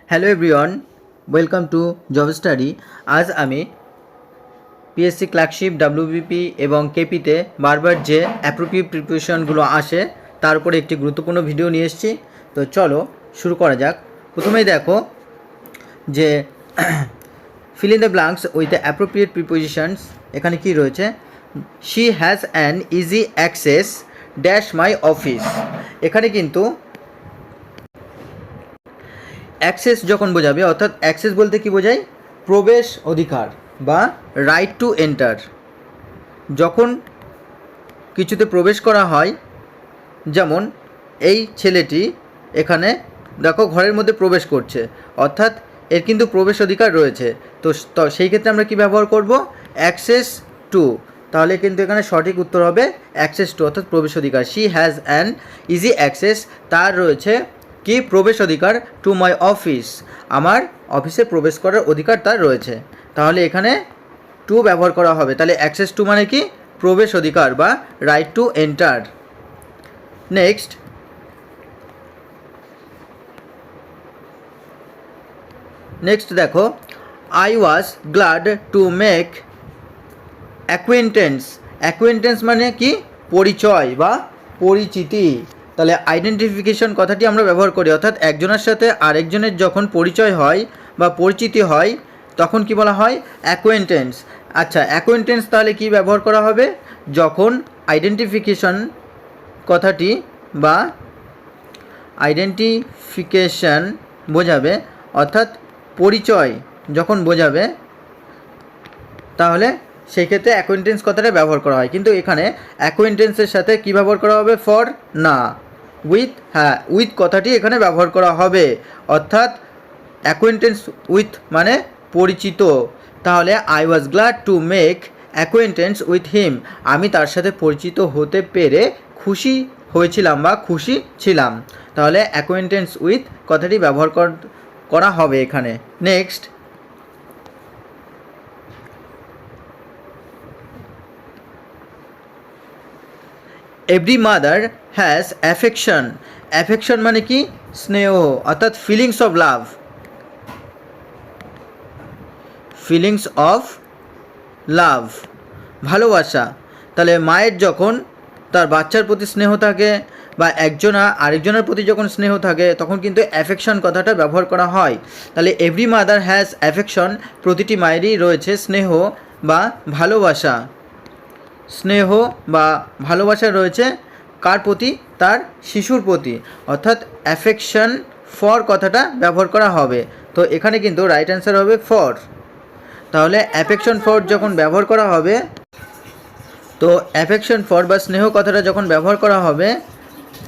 Hello everyone, welcome to job study. আজ আমি PSC clerkship, WBP এবং কেপিতে বারবার যে অ্যাপ্রোপ্রিয়েট প্রিপারেশনগুলো আসে তার উপরে একটি গুরুত্বপূর্ণ ভিডিও নিয়ে এসেছি। তো চলো শুরু করা যাক। প্রথমেই দেখো যে fill in the blanks with the appropriate prepositions. এখানে কি রয়েছে? She has an easy access dash my office. এখানে কিন্তু অ্যাক্সেস যখন বোঝাবে, অর্থাৎ অ্যাক্সেস বলতে কি বোঝায়? প্রবেশ অধিকার বা রাইট টু এন্টার। যখন কিছুতে প্রবেশ করা হয়, যেমন এই ছেলেটি এখানে দেখো ঘরের মধ্যে প্রবেশ করছে, অর্থাৎ এর কিন্তু প্রবেশ অধিকার রয়েছে। তো সেই ক্ষেত্রে আমরা কি ব্যবহার করব? Access to. তাহলে কিন্তু এখানে সঠিক উত্তর হবে অ্যাক্সেস টু, অর্থাৎ প্রবেশ অধিকার। She has an easy access, তার রয়েছে কি? প্রবেশ অধিকার। টু মাই অফিস, আমার অফিসে প্রবেশ করার অধিকার তার রয়েছে। তাহলে এখানে টু ব্যবহার করা হবে। তাহলে অ্যাক্সেস টু মানে কি? প্রবেশ অধিকার বা রাইট টু এন্টার। নেক্সট দেখো, I was glad to make acquaintance. Acquaintance মানে কি? পরিচয় বা পরিচিতি। তাহলে আইডেন্টিফিকেশন কথাটি আমরা ব্যবহার করি, অর্থাৎ একজনের সাথে আরেকজনের যখন পরিচয় হয় বা পরিচিতি হয় তখন কি বলা হয়? অ্যাকুয়েন্টেন্স। আচ্ছা, অ্যাকুয়েন্টেন্স তাহলে কি ব্যবহার করা হবে? যখন আইডেন্টিফিকেশন কথাটি বা আইডেন্টিফিকেশন বোঝাবে, অর্থাৎ পরিচয় যখন বোঝাবে, তাহলে সেই ক্ষেত্রে অ্যাকোয়েন্টেন্স কথাটা ব্যবহার করা হয়। কিন্তু এখানে অ্যাকোয়েন্টেন্সের সাথে কী ব্যবহার করা হবে? ফর না, উইথ। হ্যাঁ, উইথ কথাটি এখানে ব্যবহার করা হবে, অর্থাৎ অ্যাকোয়েন্টেন্স উইথ মানে পরিচিত। তাহলে I was glad to make acquaintance with him, আমি তার সাথে পরিচিত হতে পেরে খুশি হয়েছিলাম বা খুশি ছিলাম। তাহলে অ্যাকোয়েন্টেন্স উইথ কথাটি ব্যবহার করা হবে এখানে। Next, every mother has affection. Affection মানে কি? স্নেহ, অর্থাৎ feelings of love. Feelings of love, ভালোবাসা। তাহলে মায়ের যখন তার বাচ্চার প্রতি স্নেহ থাকে বা আরেকজনের প্রতি যখন স্নেহ থাকে তখন কিন্তু অ্যাফেকশন কথাটা ব্যবহার করা হয়। তাহলে এভরি মাদার হ্যাজ অ্যাফেকশন, প্রতিটি মায়েরই রয়েছে স্নেহ বা ভালোবাসা। স্নেহ বা ভালোবাসা রয়েছে কার প্রতি? তার শিশুর প্রতি, অর্থাৎ অ্যাফেকশন ফর কথাটা ব্যবহার করা হবে। তো এখানে কিন্তু রাইট অ্যান্সার হবে ফর। তাহলে অ্যাফেকশন ফর যখন ব্যবহার করা হবে, তো অ্যাফেকশন ফর বা স্নেহ কথাটা যখন ব্যবহার করা হবে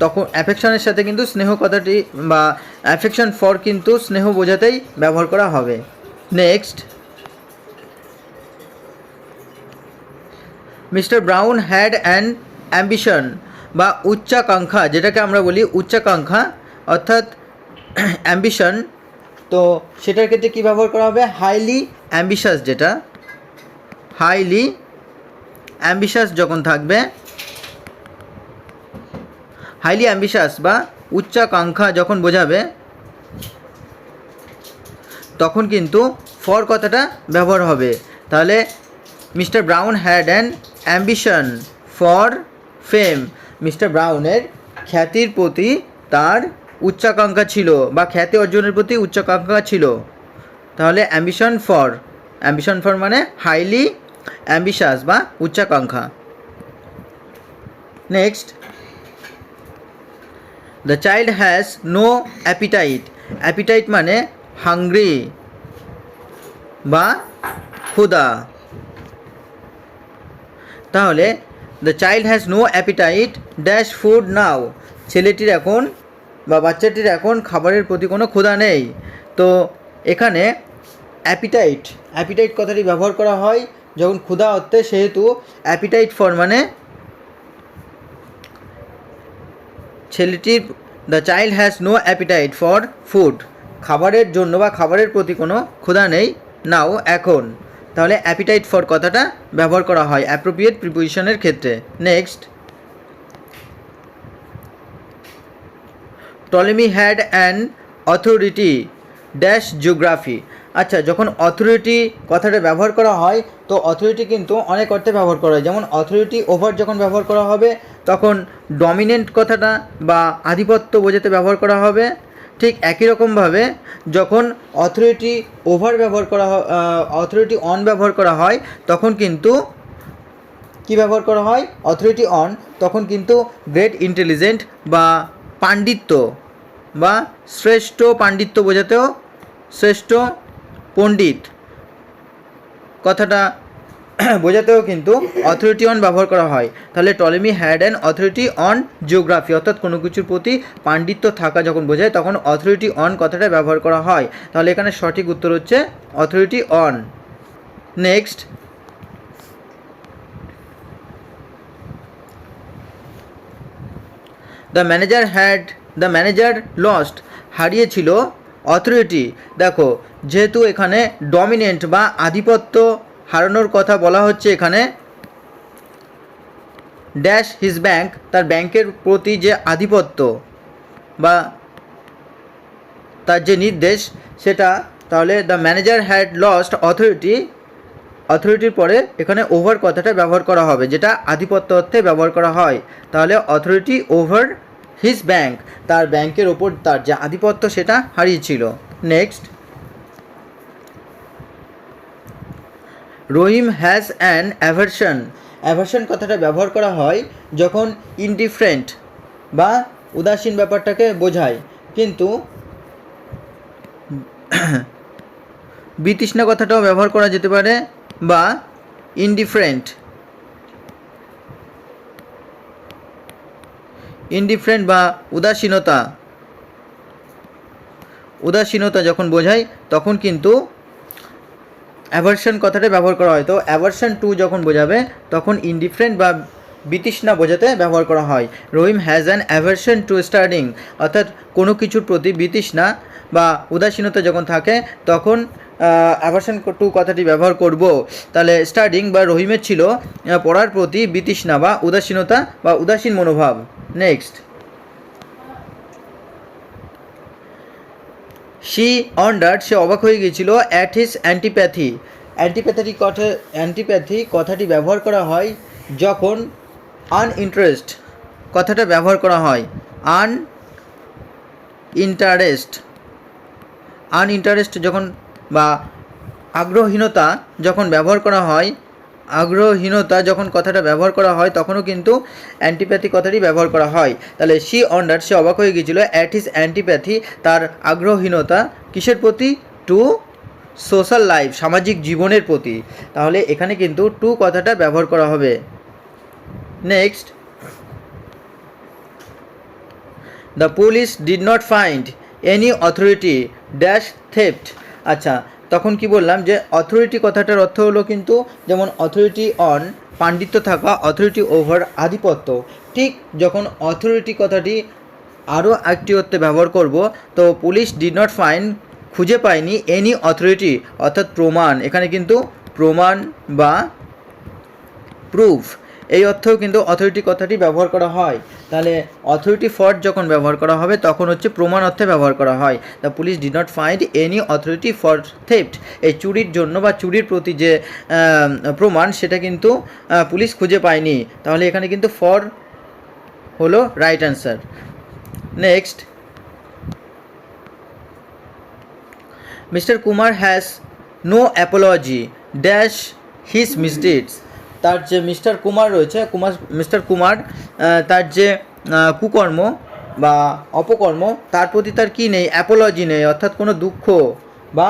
তখন অ্যাফেকশনের সাথে কিন্তু স্নেহ কথাটি বা অ্যাফেকশন ফর কিন্তু স্নেহ বোঝাতেই ব্যবহার করা হবে। Next, mister Brown had an ambition বা উচ্চাকাঙ্ক্ষা, যেটাকে আমরা বলি উচ্চাকাঙ্ক্ষা, অর্থাৎ অ্যাম্বিশন। তো সেটার ক্ষেত্রে কী ব্যবহার করা হবে? Highly ambitious. যেটা হাইলি অ্যাম্বিশাস যখন থাকবে, হাইলি অ্যাম্বিশাস বা উচ্চাকাঙ্ক্ষা যখন বোঝাবে তখন কিন্তু ফর কথাটা ব্যবহার হবে। তাহলে mister Brown had an ambition for fame, mister ব্রাউনের খ্যাতির প্রতি তার উচ্চাকাঙ্ক্ষা ছিল বা খ্যাতি অর্জনের প্রতি উচ্চাকাঙ্ক্ষা ছিল। তাহলে অ্যাম্বিশন ফর মানে হাইলি অ্যাম্বিশাস বা উচ্চাকাঙ্ক্ষা। Next, the child has no appetite. Appetite মানে হাংরি বা ক্ষুধা। তাহলে the child has no appetite dash food now, ছেলেটির এখন বা বাচ্চাটির এখন খাবারের প্রতি কোনো ক্ষুধা নেই। তো এখানে অ্যাপিটাইট কথাটি ব্যবহার করা হয় যখন ক্ষুধা অর্থে, সেহেতু অ্যাপিটাইট ফর মানে ছেলেটির, the child has no appetite for food, খাবারের জন্য বা খাবারের প্রতি কোনো ক্ষুধা নেই নাও এখন। তাহলে অ্যাপিটাইট ফর কথাটা ব্যবহার করা হয় অ্যাপ্রোপ্রিয়েট প্রিপোজিশনের ক্ষেত্রে। Next, Ptolemy had an authority dash geography. আচ্ছা, যখন অথরিটি কথাটা ব্যবহার করা হয় তো অথরিটি কিন্তু অনেক অর্থে ব্যবহার করা হয়। যেমন অথরিটি ওভার যখন ব্যবহার করা হবে তখন ডমিনেন্ট কথাটা বা আধিপত্য বোঝাতে ব্যবহার করা হবে। ঠিক একই রকমভাবে যখন অথরিটি ওভার ব্যবহার করা অথরিটি অন ব্যবহার করা হয় তখন কিন্তু কী ব্যবহার করা হয়, অথরিটি অন, তখন কিন্তু গ্রেট ইন্টেলিজেন্ট বা পাণ্ডিত্য বা শ্রেষ্ঠ পাণ্ডিত্য বোঝাতেও, শ্রেষ্ঠ পণ্ডিত কথাটা বোঝাতেও কিন্তু অথরিটি অন ব্যবহার করা হয়। তাহলে Ptolemy had an authority on geography, অর্থাৎ কোনো কিছুর প্রতি পাণ্ডিত্য থাকা যখন বোঝায় তখন অথরিটি অন কথাটা ব্যবহার করা হয়। তাহলে এখানে সঠিক উত্তর হচ্ছে authority on. Next, the manager lost, হারিয়েছিল অথরিটি। দেখো, যেহেতু এখানে ডমিনেন্ট বা আধিপত্য হারানোর কথা বলা হচ্ছে, এখানে ড্যাশ হিজ ব্যাংক, তার ব্যাংকের প্রতি যে আধিপত্য বা তার যে নির্দেশ সেটা, তাহলে দ্য ম্যানেজার হ্যাড লস্ট অথরিটির পরে এখানে ওভার কথাটা ব্যবহার করা হবে, যেটা আধিপত্য অর্থে ব্যবহার করা হয়। তাহলে অথরিটি ওভার হিজ ব্যাংক, তার ব্যাংকের ওপর তার যে আধিপত্য সেটা হারিয়েছিল। Next, Rahim has an aversion কথাটা ব্যবহার করা হয় যখন ইনডিফারেন্ট বা উদাসীন ব্যাপারটাকে বোঝায়, কিন্তু বিতৃষ্ণা কথাটাও ব্যবহার করা যেতে পারে বা ইনডিফারেন্ট বা উদাসীনতা যখন বোঝায় তখন কিন্তু অ্যাভারশন কথাটা ব্যবহার করা হয়। তো অ্যাভারশন টু যখন বোঝাবে তখন ইনডিফারেন্ট বা বিতৃষ্ণা বোঝাতে ব্যবহার করা হয়। Rahim has an aversion to studying, অর্থাৎ কোনো কিছুর প্রতি বিতৃষ্ণা বা উদাসীনতা যখন থাকে তখন অ্যাভারশন টু কথাটি ব্যবহার করব। তাহলে স্টাডিং বা রহিমের ছিল পড়ার প্রতি বিতৃষ্ণা বা উদাসীনতা বা উদাসীন মনোভাব। নেক্সট, শি অন্ডার্ড, সে অবাক হয়ে গিয়েছিল অ্যাট হিজ অ্যান্টিপ্যাথি কথাটি ব্যবহার করা হয় যখন আনইন্টারেস্ট কথাটা ব্যবহার করা হয়। আনইন্টারেস্ট যখন বা আগ্রহীনতা যখন ব্যবহার করা হয়, যখন কথাটা ব্যবহার করা হয় তখনও কিন্তু অ্যান্টিপ্যাথি কথাটি ব্যবহার করা হয়। তাহলে শি অন্ডার্ড, সে অবাক হয়ে গিয়েছিল অ্যাট হিজ অ্যান্টিপ্যাথি, তার আগ্রহীনতা কিসের প্রতি, টু সোশ্যাল লাইফ, সামাজিক জীবনের প্রতি। তাহলে এখানে কিন্তু টু কথাটা ব্যবহার করা হবে। Next, the police did not find any authority dash theft. আচ্ছা, তখন কি বললাম যে অথরিটি কথাটার অর্থ হলো কিন্তু যেমন অথরিটি অন পাণ্ডিত্য থাকা, অথরিটি ওভার আধিপত্য। ঠিক যখন অথরিটি কথাটি আরও একটি অর্থে ব্যবহার করব, তো পুলিশ ডিড নট ফাইন্ড খুঁজে পায়নি এনি অথরিটি অর্থাৎ প্রমাণ, এখানে কিন্তু প্রমাণ বা প্রুফ এই অর্থেও কিন্তু অথরিটি কথাটি ব্যবহার করা হয়। তাহলে অথরিটি ফর যখন ব্যবহার করা হবে তখন হচ্ছে প্রমাণ অর্থে ব্যবহার করা হয়। The police did not find any authority for theft, এই চুরির জন্য বা চুরির প্রতি যে প্রমাণ সেটা কিন্তু পুলিশ খুঁজে পায়নি। তাহলে এখানে কিন্তু ফর হলো right answer. Next, mister Kumar has no apology dash his misdeeds. তার যে মিস্টার কুমার রয়েছে, মিস্টার কুমার তার যে কুকর্ম বা অপকর্ম তার প্রতি তার কী নেই, অ্যাপোলজি নেই, অর্থাৎ কোনো দুঃখ বা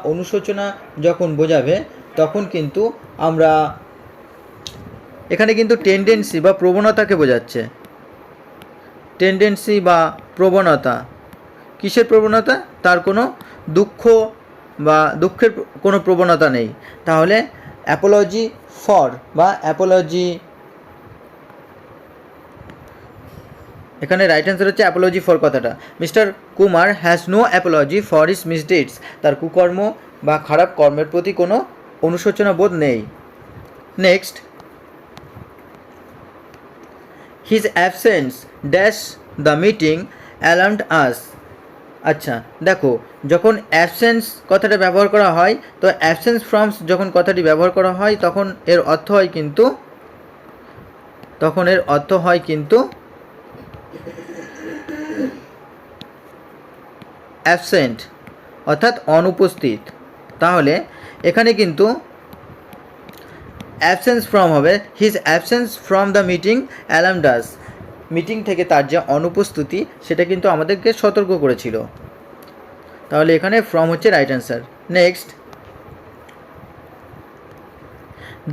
অনুশোচনা যখন বোঝাবে তখন কিন্তু আমরা এখানে কিন্তু টেন্ডেন্সি বা প্রবণতাকে বোঝাচ্ছে। টেন্ডেন্সি বা প্রবণতা, কিসের প্রবণতা, তার কোনো দুঃখ বা দুঃখের কোনো প্রবণতা নেই। তাহলে অ্যাপোলজি ফর বা অ্যাপোলজি, এখানে রাইট অ্যান্সার হচ্ছে অ্যাপোলজি ফর কথাটা। Mister Kumar has no apology for his misdeeds, তার কুকর্ম বা খারাপ কর্মের প্রতি কোনো অনুশোচনা বোধ নেই। Next, his absence dash the meeting alarmed us. আচ্ছা দেখো, যখন অ্যাবসেন্স কথাটা ব্যবহার করা হয়, তো অ্যাবসেন্স ফ্রমস যখন কথাটি ব্যবহার করা হয় তখন এর অর্থ হয় কিন্তু অ্যাবসেন্ট, অর্থাৎ অনুপস্থিত। তাহলে এখানে কিন্তু অ্যাবসেন্স ফ্রম হবে, his absence from the meeting alarmed us. Meeting থেকে তার যে অনুপস্থিতি সেটা কিন্তু আমাদেরকে সতর্ক করেছিল। তাহলে এখানে ফ্রম হচ্ছে right answer. Next,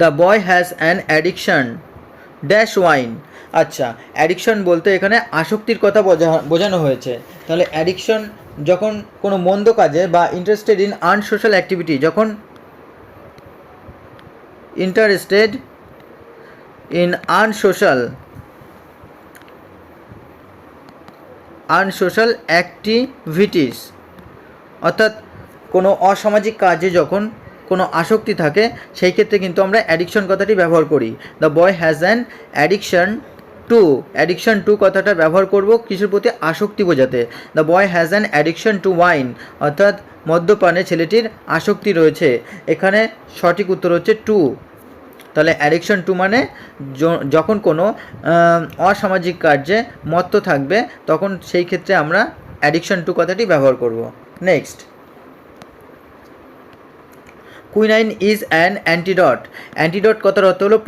the boy has an addiction dash wine. আচ্ছা, অ্যাডিকশন বলতে এখানে আসক্তির কথা বোঝানো হয়েছে। তাহলে অ্যাডিকশন যখন কোনো মন্দ কাজে বা ইন্টারেস্টেড ইন আনসোশ্যাল অ্যাক্টিভিটি, যখন ইন্টারেস্টেড ইন আনসোশ্যাল অ্যাক্টিভিটিস, অর্থাৎ কোনো অসামাজিক কাজে যখন কোনো আসক্তি থাকে সেই ক্ষেত্রে কিন্তু আমরা অ্যাডিকশন কথাটি ব্যবহার করি। The boy has an addiction two কথাটা ব্যবহার করব কিসের প্রতি? আসক্তি বোঝাতে। The boy has an addiction two wine, অর্থাৎ মদ্যপানে ছেলেটির আসক্তি রয়েছে। এখানে সঠিক উত্তর হচ্ছে টু। তাহলে অ্যাডিকশন টু মানে যখন কোনো অসামাজিক কার্যে মত্ত থাকবে তখন সেই ক্ষেত্রে আমরা অ্যাডিকশন টু কথাটি ব্যবহার করব। Next, quinine is an antidote. Antidote কথার অর্থ হলো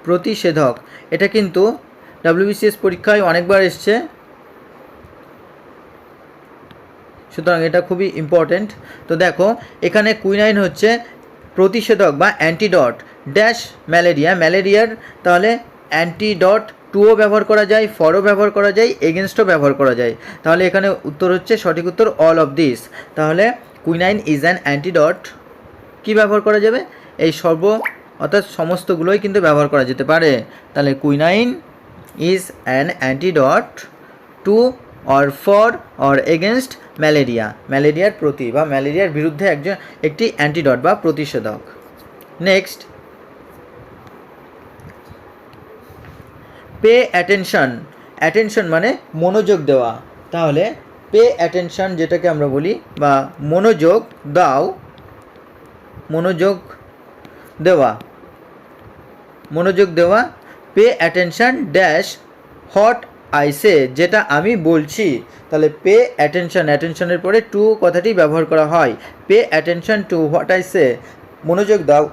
প্রতিষেধক। এটা কিন্তু WBCS পরীক্ষায় অনেকবার এসছে, সুতরাং এটা খুবই ইম্পর্টেন্ট। তো দেখো, এখানে কুইনাইন হচ্ছে প্রতিষেধক বা অ্যান্টিডট ড্যাশ ম্যালেরিয়ার। তাহলে অ্যান্টিডট টুও ব্যবহার করা যায়, ফরও ব্যবহার করা যায়, এগেনস্টও ব্যবহার করা যায়। তাহলে এখানে উত্তর হচ্ছে সঠিক উত্তর অল অফ দিস। তাহলে কুইনাইন ইজ অ্যান অ্যান্টিডট কী ব্যবহার করা যাবে? এই অর্থাৎ সমস্তগুলোই কিন্তু ব্যবহার করা যেতে পারে। তাহলে quinine is an antidote to or for or against ম্যালেরিয়ার প্রতি বা ম্যালেরিয়ার বিরুদ্ধে একটি অ্যান্টিডট বা প্রতিষেধক। নেক্সট, পে অ্যাটেনশন মানে মনোযোগ দেওয়া। তাহলে পে অ্যাটেনশন যেটাকে আমরা বলি বা মনোযোগ দেওয়া pay attention dash hot I say, যেটা আমি বলছি। তাহলে পে অ্যাটেনশনের পরে টু কথাটি ব্যবহার করা হয়। Pay attention to what I say, মনোযোগ দাও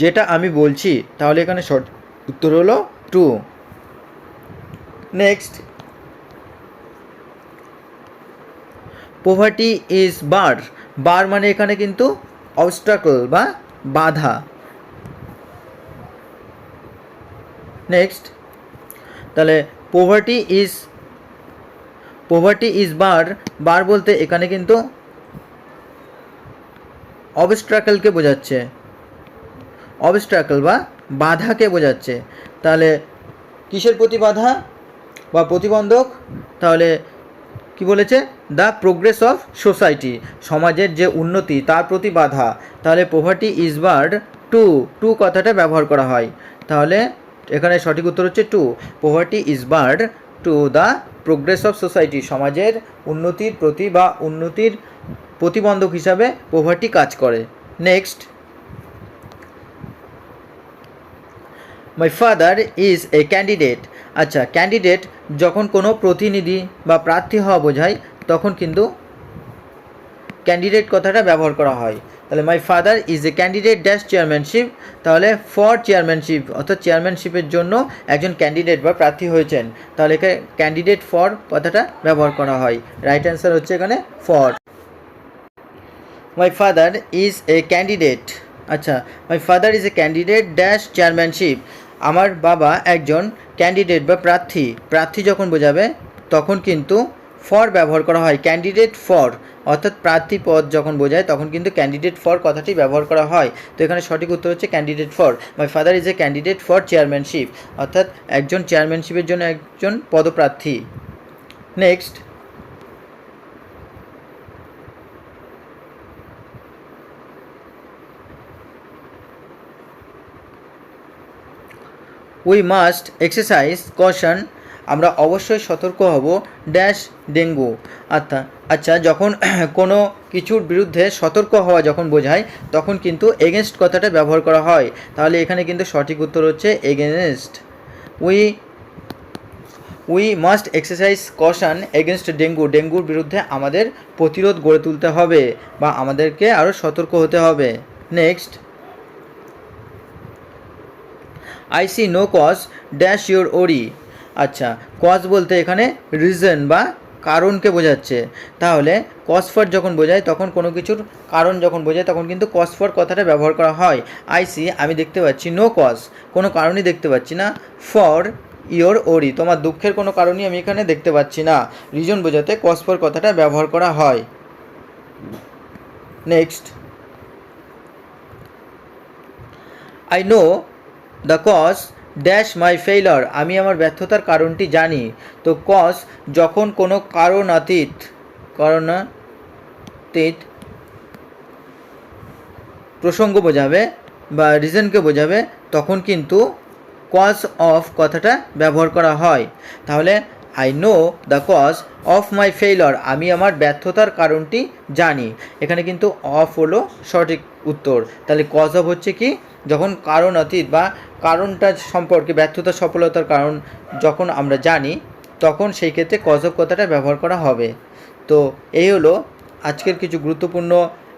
যেটা আমি বলছি। তাহলে এখানে সঠিক উত্তর হলো টু। নেক্সট, পোভার্টি ইজ বার মানে এখানে কিন্তু অবস্ট্রাকল বা বাধা। নেক্সট, তাহলে পোভার্টি ইজ বার বলতে এখানে কিন্তু অবস্ট্রাকলকে বোঝাচ্ছে, বা বাধাকে বোঝাচ্ছে। তাহলে কিসের প্রতি বাধা বা প্রতিবন্ধক? তাহলে কি বলেছে? দ্য প্রোগ্রেস অফ সোসাইটি, সমাজের যে উন্নতি তার প্রতি বাধা। তাহলে পোভার্টি ইজ বার্ড টু কথাটা ব্যবহার করা হয়। তাহলে এখানে সঠিক উত্তর হচ্ছে two. Poverty is barred to the progress of society, সমাজের উন্নতির প্রতি বা উন্নতির প্রতিবন্ধক হিসাবে পোভার্টি কাজ করে। Next, my father is a candidate. আচ্ছা, ক্যান্ডিডেট যখন কোনো প্রতিনিধি বা প্রার্থী হওয়া বোঝায় তখন কিন্তু ক্যান্ডিডেট কথাটা ব্যবহার করা হয়। তাহলে মাই father is a candidate dash chairmanship, তাহলে ফর চেয়ারম্যানশিপ, অর্থাৎ চেয়ারম্যানশিপের জন্য একজন ক্যান্ডিডেট বা প্রার্থী হয়েছেন। তাহলে এখানে ক্যান্ডিডেট ফর কথাটা ব্যবহার করা হয়। রাইট অ্যান্সার হচ্ছে এখানে for. My father is a candidate. আচ্ছা, my father is a candidate dash chairmanship, আমার বাবা একজন ক্যান্ডিডেট বা প্রার্থী যখন বোঝাবে তখন কিন্তু ফর ব্যবহার করা হয়। ক্যান্ডিডেট ফর অর্থাৎ প্রার্থী পদ যখন বোঝায় তখন কিন্তু ক্যান্ডিডেট ফর কথাটি ব্যবহার করা হয়। তো এখানে সঠিক উত্তর হচ্ছে candidate for. My father is a candidate for chairmanship, অর্থাৎ একজন চেয়ারম্যানশিপের জন্য একজন পদপ্রার্থী। Next, we must exercise caution আমরা অবশ্যই সতর্ক হব ড্যাশ ডেঙ্গু। আচ্ছা যখন কোনো কিছুর বিরুদ্ধে সতর্ক হওয়া যখন বোঝায় তখন কিন্তু এগেনস্ট কথাটা ব্যবহার করা হয়। তাহলে এখানে কিন্তু সঠিক উত্তর হচ্ছে against. We must exercise caution against dengue. ডেঙ্গুর বিরুদ্ধে আমাদের প্রতিরোধ গড়ে তুলতে হবে বা আমাদেরকে আরও সতর্ক হতে হবে। Next, I see no cause dash your worry. আচ্ছা, কজ বলতে এখানে রিজন বা কারণকে বোঝাচ্ছে। তাহলে কজ ফর যখন বোঝায় তখন কোনো কিছুর কারণ যখন বোঝায় তখন কিন্তু কজ ফর কথাটা ব্যবহার করা হয়। আই সি আমি দেখতে পাচ্ছি, নো কজ কোনো কারণই দেখতে পাচ্ছি না, ফর ইয়োর ওরি তোমার দুঃখের কোনো কারণই আমি এখানে দেখতে পাচ্ছি না। রিজন বোঝাতে কজ ফর কথাটা ব্যবহার করা হয়। Next, I know the cause dash my failure. আমি আমার ব্যর্থতার কারণটি জানি। তো কজ যখন কোনো কারণাতীত প্রসঙ্গ বোঝাবে বা রিজনকে বোঝাবে তখন কিন্তু কজ অফ কথাটা ব্যবহার করা হয়। তাহলে I know the cause of my failure, আমি আমার ব্যর্থতার কারণটি জানি। এখানে কিন্তু অফ হলো সঠিক উত্তর। তাহলে কজ অফ হচ্ছে কি, যখন কারণ অতীত বা কারণটা সম্পর্কে ব্যর্থতার সফলতার কারণ যখন আমরা জানি তখন সেই ক্ষেত্রে কজ অফ কথাটা ব্যবহার করা হবে। তো এই হলো আজকের কিছু গুরুত্বপূর্ণ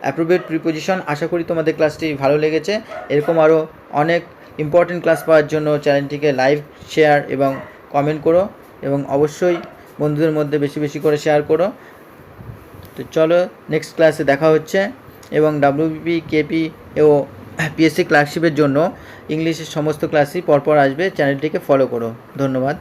অ্যাপ্রোপ্রিয়েট প্রিপোজিশন। আশা করি তোমাদের ক্লাসটি ভালো লেগেছে। এরকম আরও অনেক ইম্পর্টেন্ট ক্লাস পাওয়ার জন্য চ্যানেলটিকে লাইক, শেয়ার এবং কমেন্ট করো এবং অবশ্যই বন্ধুদের মধ্যে বেশি বেশি করে শেয়ার করো। তো চলো নেক্সট ক্লাসে দেখা হচ্ছে এবং ডাব্লিউবিপি, কেপি ও পিএসসি ক্লার্কশিপের জন্য ইংলিশের সমস্ত ক্লাসই পরপর আসবে। চ্যানেলটিকে ফলো করো। ধন্যবাদ।